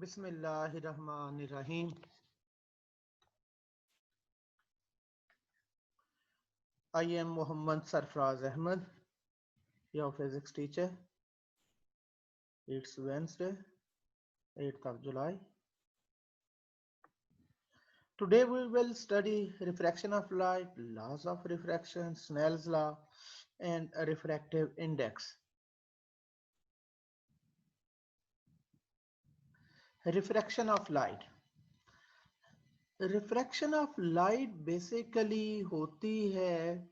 बिस्मिल्लाहिर्रहमानिर्रहीम। I am Mohammad Sarfraz Ahmed, your physics teacher. It's Wednesday, 8th of July. Today we will study refraction of light, laws of refraction, Snell's law, and a refractive index. Refraction of light. Refraction of light basically होती है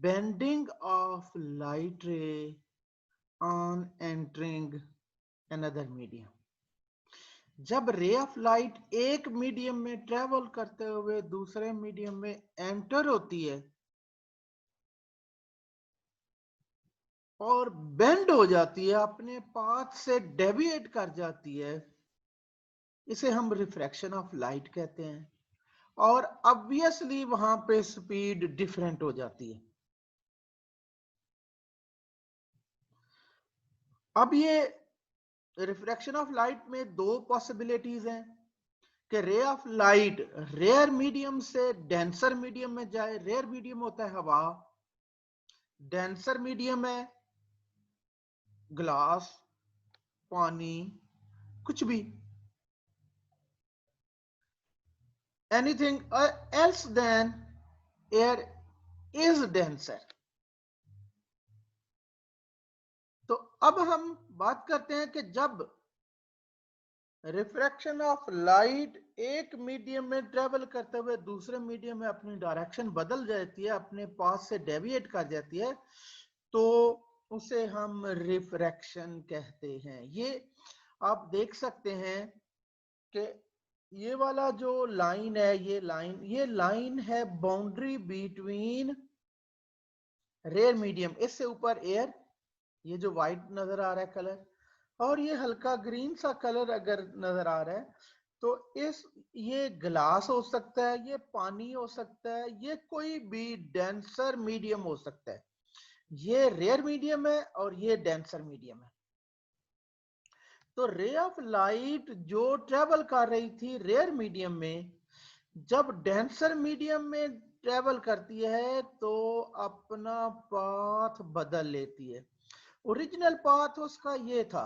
bending of light ray on entering another medium. जब रे of light एक medium में travel करते हुए दूसरे medium में एंटर होती है और बेंड हो जाती है, अपने पाथ से डेविएट कर जाती है, इसे हम रिफ्रैक्शन ऑफ लाइट कहते हैं। और ऑब्वियसली वहां पे स्पीड डिफरेंट हो जाती है। अब ये रिफ्रैक्शन ऑफ लाइट में दो पॉसिबिलिटीज हैं कि ray of light rare medium से डेंसर मीडियम में जाए। रेयर मीडियम होता है हवा, डेंसर मीडियम है ग्लास, पानी, कुछ भी, anything else than air is denser. तो अब हम बात करते हैं कि जब रिफ्रैक्शन ऑफ लाइट एक मीडियम में ट्रेवल करते हुए दूसरे मीडियम में अपनी डायरेक्शन बदल जाती है, अपने पाथ से डेविएट कर जाती है, तो उसे हम रिफ्रैक्शन कहते हैं। ये आप देख सकते हैं कि ये वाला जो लाइन है, ये लाइन है बाउंड्री बिटवीन रेयर मीडियम, इससे ऊपर एयर, ये जो व्हाइट नजर आ रहा है कलर, और ये हल्का ग्रीन सा कलर अगर नजर आ रहा है तो ये ग्लास हो सकता है, ये पानी हो सकता है, ये कोई भी डेंसर मीडियम हो सकता है। ये रेयर मीडियम है और ये डेंसर मीडियम है। तो रे ऑफ लाइट जो ट्रेवल कर रही थी रेयर मीडियम में, जब डेंसर मीडियम में ट्रेवल करती है तो अपना पाथ बदल लेती है। ओरिजिनल पाथ उसका ये था,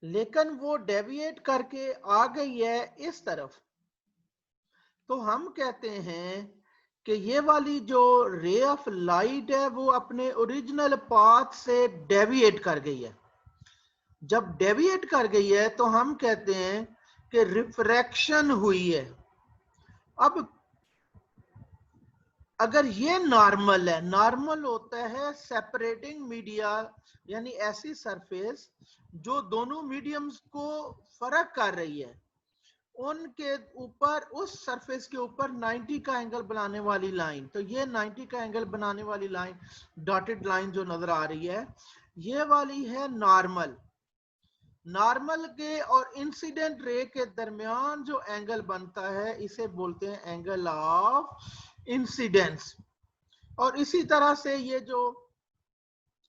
लेकिन वो डेविएट करके आ गई है इस तरफ। तो हम कहते हैं कि ये वाली जो रे ऑफ लाइट है वो अपने ओरिजिनल पाथ से डेविएट कर गई है। जब डेविएट कर गई है तो हम कहते हैं कि रिफ्रैक्शन हुई है। अब अगर ये नॉर्मल है, नॉर्मल होता है सेपरेटिंग मीडिया, यानी ऐसी सरफेस जो दोनों मीडियम्स को फर्क कर रही है, उनके ऊपर, उस सरफेस के ऊपर 90 का एंगल बनाने वाली लाइन। तो ये 90 का एंगल बनाने वाली लाइन, डॉटेड लाइन जो नजर आ रही है, ये वाली है नॉर्मल। नॉर्मल के और इंसिडेंट रे के दरमियान जो एंगल बनता है इसे बोलते हैं एंगल ऑफ इंसिडेंस। और इसी तरह से ये जो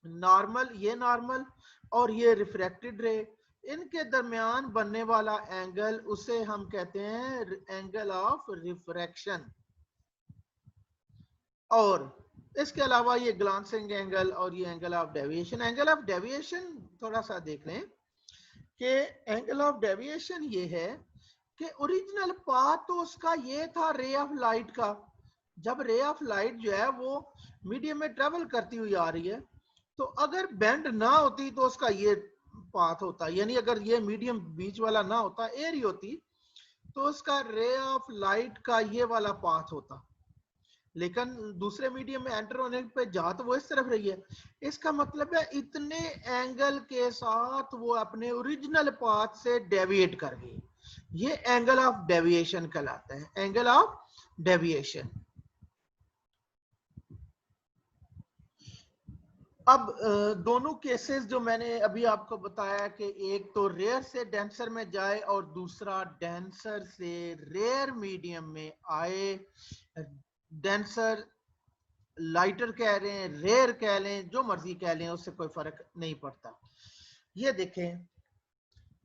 नॉर्मल, ये नॉर्मल और ये रिफ्रैक्टेड रे, इनके दरमियान बनने वाला एंगल, उसे हम कहते हैं एंगल ऑफ रिफ्रैक्शन। और इसके अलावा ये ग्लांसिंग एंगल और ये angle of deviation. Angle of deviation थोड़ा सा देख लें कि एंगल ऑफ डेविएशन ये है कि ओरिजिनल पाथ तो उसका ये था रे ऑफ लाइट का। जब रे ऑफ लाइट जो है वो मीडियम में ट्रेवल करती हुई आ रही है, तो अगर बेंड ना होती तो उसका ये पाथ होता, यानी अगर ये मीडियम बीच वाला ना होता, एयर ही होती, तो उसका रे ऑफ लाइट का ये वाला पाथ होता। लेकिन दूसरे मीडियम में एंटर होने पे जा तो वो इस तरफ रही है। इसका मतलब है इतने एंगल के साथ वो अपने ओरिजिनल पाथ से डेविएट कर गई। ये एंगल ऑफ डेविएशन कहलाता है, एंगल ऑफ डेविएशन। अब दोनों केसेस जो मैंने अभी आपको बताया कि एक तो रेयर से डेंसर में जाए और दूसरा डेंसर से रेयर मीडियम में आए। डेंसर लाइटर कह रहे हैं, रेयर कह लें, जो मर्जी कह लें, उससे कोई फर्क नहीं पड़ता। ये देखें,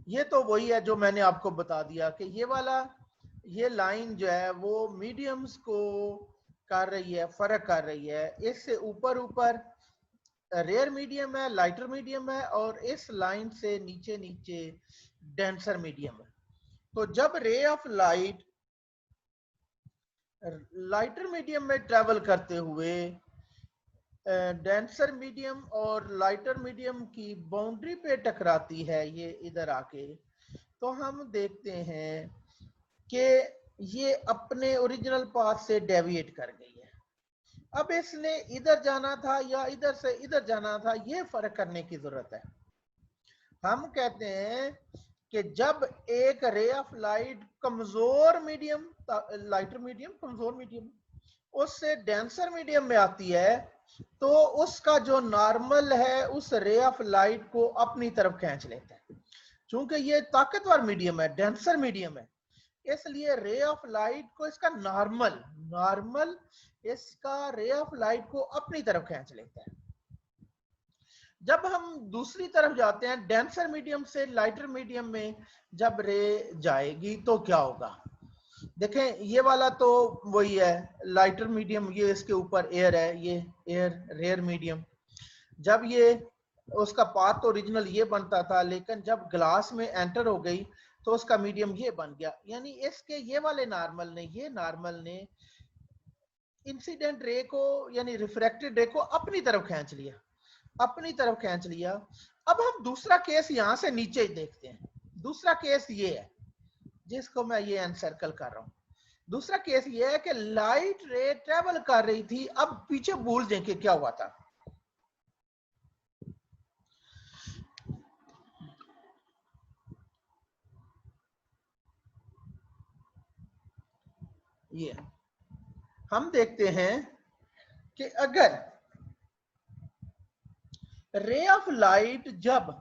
ये तो वही है जो मैंने आपको बता दिया कि ये वाला, ये लाइन जो है वो मीडियम्स को कर रही है, फर्क कर रही है। इससे ऊपर ऊपर रेयर मीडियम है, लाइटर मीडियम है, और इस लाइन से नीचे नीचे डेंसर मीडियम है। तो जब रे ऑफ लाइट लाइटर मीडियम में ट्रेवल करते हुए डेंसर मीडियम और लाइटर मीडियम की बाउंड्री पे टकराती है, ये इधर आके, तो हम देखते हैं कि ये अपने ओरिजिनल पाथ से डेविएट कर गई है। अब इसने इधर जाना था या इधर से इधर जाना था, ये फर्क करने की जरूरत है। हम कहते हैं कि जब एक रे ऑफ लाइट कमजोर मीडियम, लाइटर मीडियम कमजोर मीडियम, उससे डेंसर मीडियम में आती है, तो उसका जो नॉर्मल है उस रे ऑफ लाइट को अपनी तरफ खींच लेता है। चूंकि ये ताकतवर मीडियम है, डेंसर मीडियम है, इसलिए रे ऑफ लाइट को इसका नॉर्मल इसका रे ऑफ लाइट को अपनी तरफ खींच लेता है। जब हम दूसरी तरफ जाते हैं, डेंसर मीडियम से लाइटर मीडियम में जब रे जाएगी तो क्या होगा? देखें, ये वाला तो वही है लाइटर मीडियम, ये इसके ऊपर एयर है, ये एयर रेयर मीडियम। जब ये उसका पाथ तो ओरिजिनल ये बनता था, लेकिन जब ग्लास में एंटर हो गई तो उसका मीडियम ये बन गया। यानी इसके ये वाले नॉर्मल ने इंसिडेंट रे को यानी रिफ्रैक्टेड रे को अपनी तरफ खींच लिया। अब हम दूसरा केस यहां से नीचे देखते हैं। दूसरा केस ये है जिसको मैं ये एनसर्कल कर रहा हूं। दूसरा केस ये है कि लाइट रे ट्रेवल कर रही थी। अब पीछे भूल दें कि क्या हुआ था। ये हम देखते हैं कि अगर रे ऑफ लाइट जब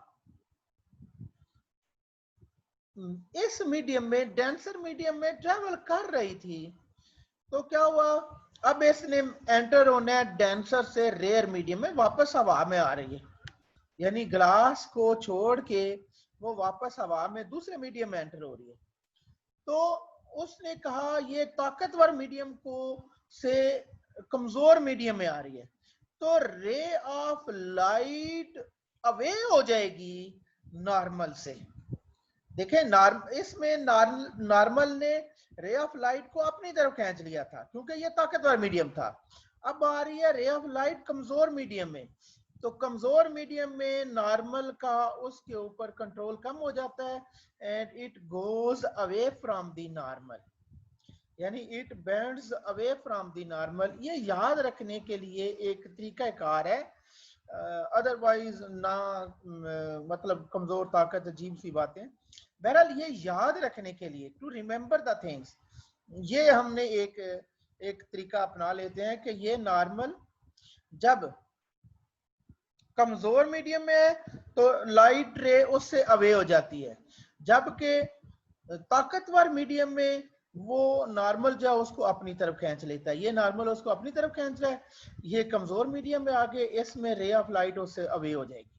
इस मीडियम में, डेंसर मीडियम में ट्रेवल कर रही थी, तो क्या हुआ? अब इसने एंटर होना है डेंसर से रेयर मीडियम में, वापस हवा में आ रही है। यानी ग्लास को छोड़ के वो वापस हवा में दूसरे मीडियम में एंटर हो रही है। तो उसने कहा ये ताकतवर मीडियम को से कमजोर मीडियम में आ रही है, तो रे ऑफ लाइट अवे हो जाएगी नॉर्मल से। देखें, इसमें नॉर्मल ने रे ऑफ लाइट को अपनी तरफ खींच लिया था क्योंकि ये ताकतवर मीडियम था। अब आ रही है रे ऑफ लाइट कमजोर मीडियम में, तो कमजोर मीडियम में नॉर्मल का उसके ऊपर कंट्रोल कम हो जाता है and it goes away from the normal, यानी it bends away from the normal. ये याद रखने के लिए एक तरीकाकार है, अदरवाइज ना मतलब कमजोर ताकत अजीब सी बातें। बहरहाल ये याद रखने के लिए, टू रिमेंबर द थिंग्स, ये हमने एक तरीका अपना लेते हैं कि ये नॉर्मल जब कमजोर मीडियम में है तो लाइट रे उससे अवे हो जाती है, जबकि ताकतवर मीडियम में वो नॉर्मल जो है उसको अपनी तरफ खींच लेता है। ये नॉर्मल उसको अपनी तरफ खींच रहा है, ये कमजोर मीडियम में आके इसमें रे ऑफ लाइट उससे अवे हो जाएगी।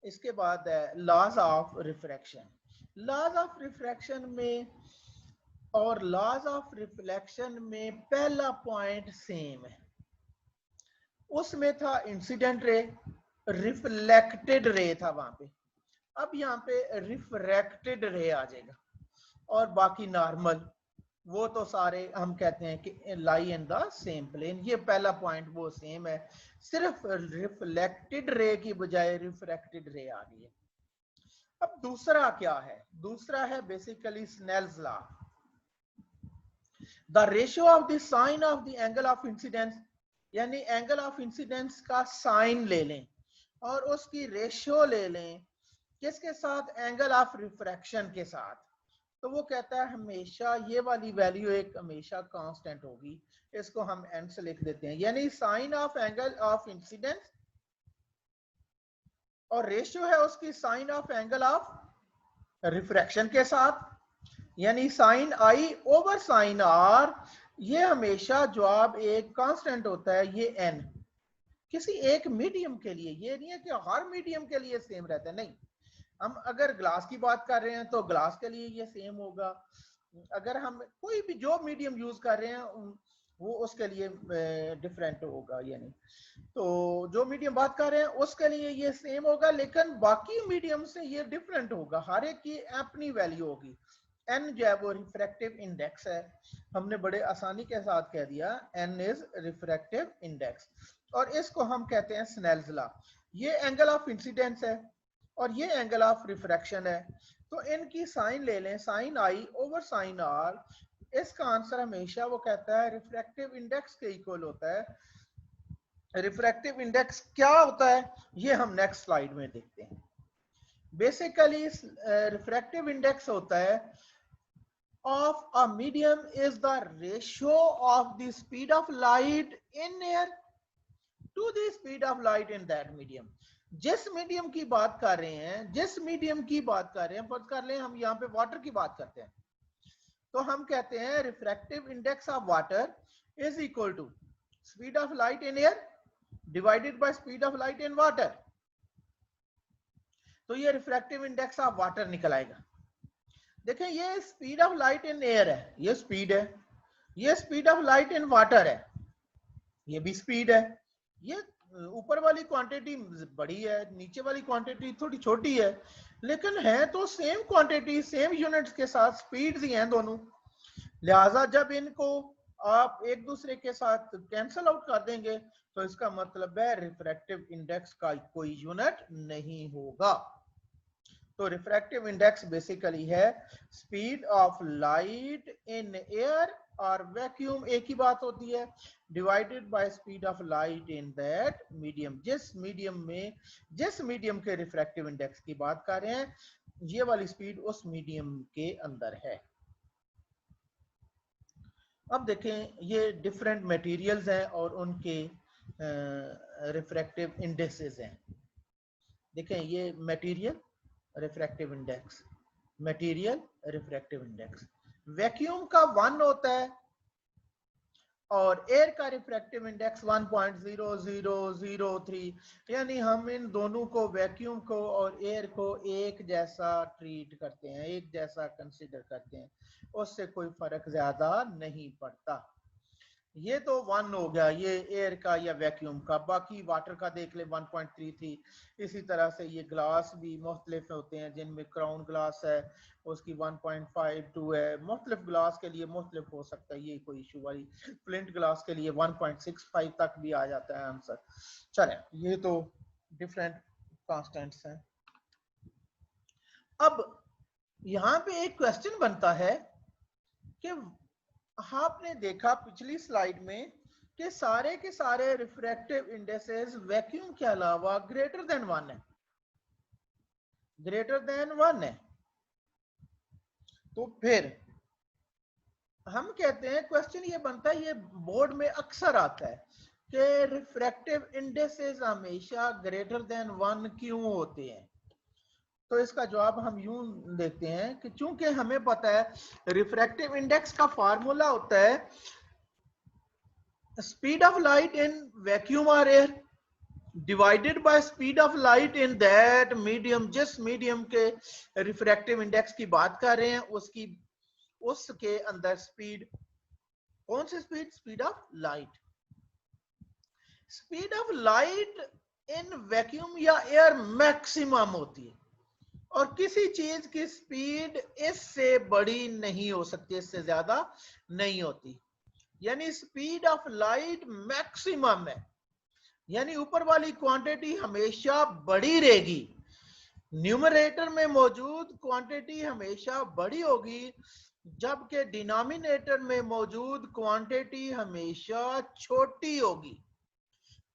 इसके बाद है laws of refraction. Laws of refraction में और लॉज ऑफ रिफ्लेक्शन में पहला पॉइंट सेम है। उसमें था इंसिडेंट रे, रिफ्लेक्टेड रे था वहां पे। अब यहाँ पे रिफ्रैक्टेड रे आ जाएगा और बाकी नॉर्मल, वो तो सारे हम कहते हैं कि लाई इन द सेम प्लेन। ये पहला पॉइंट वो सेम है, सिर्फ रिफ्लेक्टेड रे की बजाय रिफ्रैक्टेड रे आ गई है। अब दूसरा क्या है? दूसरा है basically Snell's law. The ratio of the sine of the angle of incidence, यानी एंगल ऑफ इंसिडेंस का साइन ले लें और उसकी रेशियो ले लें किसके साथ? एंगल ऑफ रिफ्रैक्शन के साथ। तो वो कहता है हमेशा ये वाली वैल्यू एक हमेशा कांस्टेंट होगी, इसको हम एन से लिख देते हैं। यानी sine of angle of incidence और रेशियो है उसकी sine of angle of refraction के साथ, यानी sine I over sine R. ये हमेशा जवाब एक कांस्टेंट होता है, ये एन। किसी एक मीडियम के लिए, ये नहीं है कि हर मीडियम के लिए सेम रहता है, नहीं। हम अगर ग्लास की बात कर रहे हैं तो ग्लास के लिए ये सेम होगा, अगर हम कोई भी जो मीडियम यूज कर रहे हैं वो उसके लिए डिफरेंट होगा, यानी तो जो मीडियम बात कर रहे हैं उसके लिए ये सेम होगा, लेकिन बाकी मीडियम से ये डिफरेंट होगा, हर एक की अपनी वैल्यू होगी। एन जो है वो रिफ्रैक्टिव इंडेक्स है, हमने बड़े आसानी के साथ कह दिया एन इज रिफ्रैक्टिव इंडेक्स, और इसको हम कहते हैं स्नेल्स लॉ। ये एंगल ऑफ इंसिडेंस है और ये एंगल ऑफ रिफ्रैक्शन है, तो इनकी साइन ले लें, sine I over sine R, इसका आंसर हमेशा वो कहता है रिफ्रैक्टिव इंडेक्स के इक्वल होता है। रिफ्रैक्टिव इंडेक्स क्या होता है ये हम नेक्स्ट स्लाइड में देखते हैं। बेसिकली रिफ्रैक्टिव इंडेक्स होता है of a medium is the ratio of the speed of light in air to the speed of light in that medium। जिस मीडियम की बात कर रहे हैं, जिस मीडियम की बात कर रहे हैं, फर्ज कर लें हम यहाँ पे वाटर की बात करते हैं, तो हम कहते हैं refractive index of water is equal to speed of light in air divided by speed of light in water. तो ये रिफ्रैक्टिव इंडेक्स ऑफ वाटर निकल आएगा। देखें ये speed of light in air है, ये स्पीड है, ये speed of light in water है, ये भी स्पीड है। ये ऊपर वाली क्वांटिटी बड़ी है, नीचे वाली क्वांटिटी थोड़ी छोटी है, लेकिन है तो सेम क्वांटिटी, सेम यूनिट्स के साथ स्पीड्स ही हैं दोनों। लिहाजा जब इनको आप एक दूसरे के साथ कैंसल आउट कर देंगे तो इसका मतलब है रिफ्रैक्टिव इंडेक्स का कोई यूनिट नहीं होगा। तो रिफ्रैक्टिव इंडेक्स बेसिकली है speed of light in air और वैक्यूम, एक ही बात होती है, divided by speed of light in that medium. जिस मीडियम के रिफ्रैक्टिव इंडेक्स की बात कर रहे हैं, ये वाली स्पीड उस मीडियम के अंदर है। अब देखें ये डिफरेंट मटेरियल्स हैं और उनके रिफ्रैक्टिव इंडेक्सेस हैं। देखें ये material refractive index, material refractive index, vacuum का 1 होता है और एयर का रिफ्रैक्टिव इंडेक्स 1.0003, यानी हम इन दोनों को, वैक्यूम को और एयर को एक जैसा ट्रीट करते हैं, एक जैसा कंसीडर करते हैं, उससे कोई फर्क ज्यादा नहीं पड़ता। ये तो 1 हो गया ये एयर का या वैक्यूम का। बाकी वाटर का देख ले 1.33। इसी तरह से ये ग्लास भी मुख्तलिफ होते हैं, जिनमें क्राउन ग्लास है उसकी 1.52 है, मुख्तलिफ ग्लास के लिए मुख्तलिफ हो सकता है, ये कोई इशू वाली। फ्लिंट ग्लास के लिए 1.65 तक भी आ जाता है आंसर। चले ये तो डिफरेंट कांस्टेंट्स हैं। अब यहाँ पे एक क्वेश्चन बनता है कि आपने देखा पिछली स्लाइड में कि सारे के सारे रिफ्रैक्टिव इंडेक्सेस वैक्यूम के अलावा ग्रेटर देन 1 है, ग्रेटर देन 1 है। तो फिर हम कहते हैं, क्वेश्चन ये बनता है, ये बोर्ड में अक्सर आता है कि रिफ्रैक्टिव इंडेक्सेस हमेशा ग्रेटर देन 1 क्यों होते हैं। तो इसका जवाब हम यूं देखते हैं कि चूंकि हमें पता है रिफ्रैक्टिव इंडेक्स का फार्मूला होता है speed of light in vacuum और air divided by speed of light in that medium. जिस मीडियम के रिफ्रैक्टिव इंडेक्स की बात कर रहे हैं उसके अंदर स्पीड, कौन सी speed? Speed of light. Speed of light in vacuum या एयर मैक्सिमम होती है और किसी चीज की स्पीड इससे बड़ी नहीं हो सकती, इससे ज्यादा नहीं होती, यानी स्पीड ऑफ लाइट मैक्सिमम है, यानी ऊपर वाली क्वांटिटी हमेशा बड़ी रहेगी, न्यूमरेटर में मौजूद क्वांटिटी हमेशा बड़ी होगी, जबकि डिनोमिनेटर में मौजूद क्वांटिटी हमेशा छोटी होगी।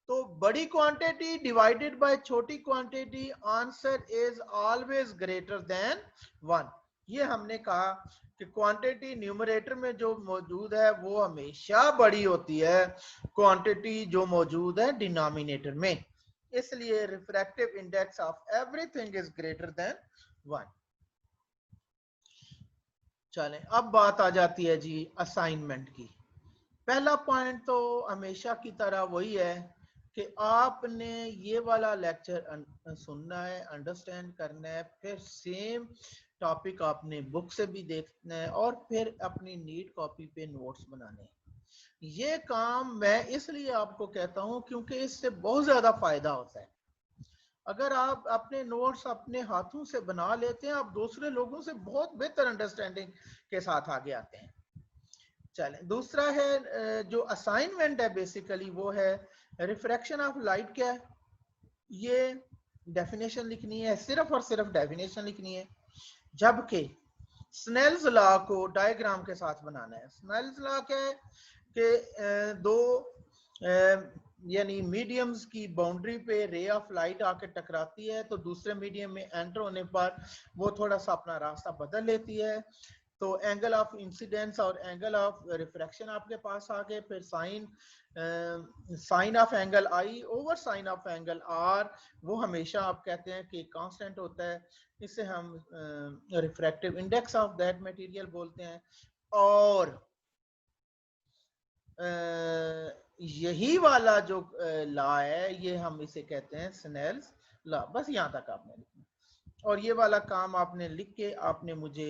तो बड़ी क्वांटिटी डिवाइडेड बाय छोटी quantity, answer is always greater than 1। ये हमने कहा कि क्वांटिटी न्यूमरेटर में जो मौजूद है वो हमेशा बड़ी होती है क्वांटिटी जो मौजूद है डिनोमिनेटर में, इसलिए refractive index of everything is greater than 1। चलें अब बात आ जाती है जी असाइनमेंट की। पहला पॉइंट तो हमेशा की तरह वही है कि आपने ये वाला लेक्चर सुनना है, अंडरस्टैंड करना है, फिर सेम टॉपिक आपने बुक से भी देखना है और फिर अपनी नीट कॉपी पे नोट्स बनाने हैं। ये काम मैं इसलिए आपको कहता हूं क्योंकि इससे बहुत ज्यादा फायदा होता है। अगर आप अपने नोट्स अपने हाथों से बना लेते हैं, आप दूसरे लोगों से बहुत बेहतर अंडरस्टैंडिंग के साथ आगे आते हैं। चलें, दूसरा है जो असाइनमेंट है बेसिकली वो है रिफ्रैक्शन ऑफ लाइट क्या है, ये डेफिनेशन लिखनी है, सिर्फ और सिर्फ डेफिनेशन लिखनी है। जबकि स्नेल्स लॉ को डायग्राम के साथ बनाना है। स्नेल्स लॉ क्या है कि दो यानी मीडियम्स की बाउंड्री पे रे ऑफ लाइट आके टकराती है, तो दूसरे मीडियम में एंटर होने पर वो थोड़ा सा अपना रास्ता बदल लेती है, तो एंगल ऑफ इंसिडेंस और एंगल ऑफ रिफ्रैक्शन आपके पास आ गए। फिर sine of angle i over sine of angle r, वो हमेशा आप कहते हैं कि कांस्टेंट होता है, इसे हम refractive index of that material बोलते हैं। और यही वाला जो लॉ है ये हम इसे कहते हैं स्नेल्स लॉ। बस यहां तक आपने लिखना, और ये वाला काम आपने लिख के आपने मुझे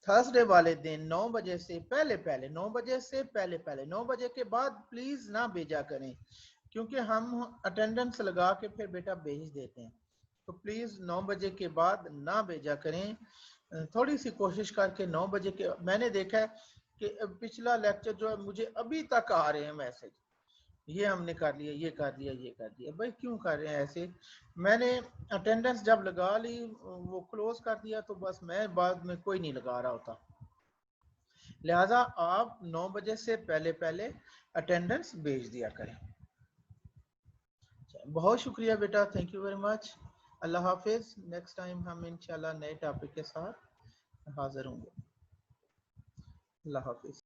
थर्सडे वाले दिन 9 बजे से पहले 9 बजे से पहले 9 बजे के बाद प्लीज ना भेजा करें, क्योंकि हम अटेंडेंस लगा के फिर बेटा भेज देते हैं। तो प्लीज 9 बजे के बाद ना भेजा करें। थोड़ी सी कोशिश करके 9 बजे के, मैंने देखा है कि पिछला लेक्चर जो है मुझे अभी तक आ रहे हैं मैसेज, ये हमने कर लिया, ये कर दिया, ये कर दिया। भाई क्यों कर रहे हैं ऐसे? मैंने अटेंडेंस जब लगा ली वो क्लोज कर दिया, तो बस मैं बाद में कोई नहीं लगा रहा होता। लिहाजा आप 9 बजे से पहले अटेंडेंस भेज दिया करें। बहुत शुक्रिया बेटा, thank you very much. Allah Hafiz. Next time हम इंशाल्लाह नए टॉपिक के साथ हाजिर होंगे। अल्लाह हाफिज।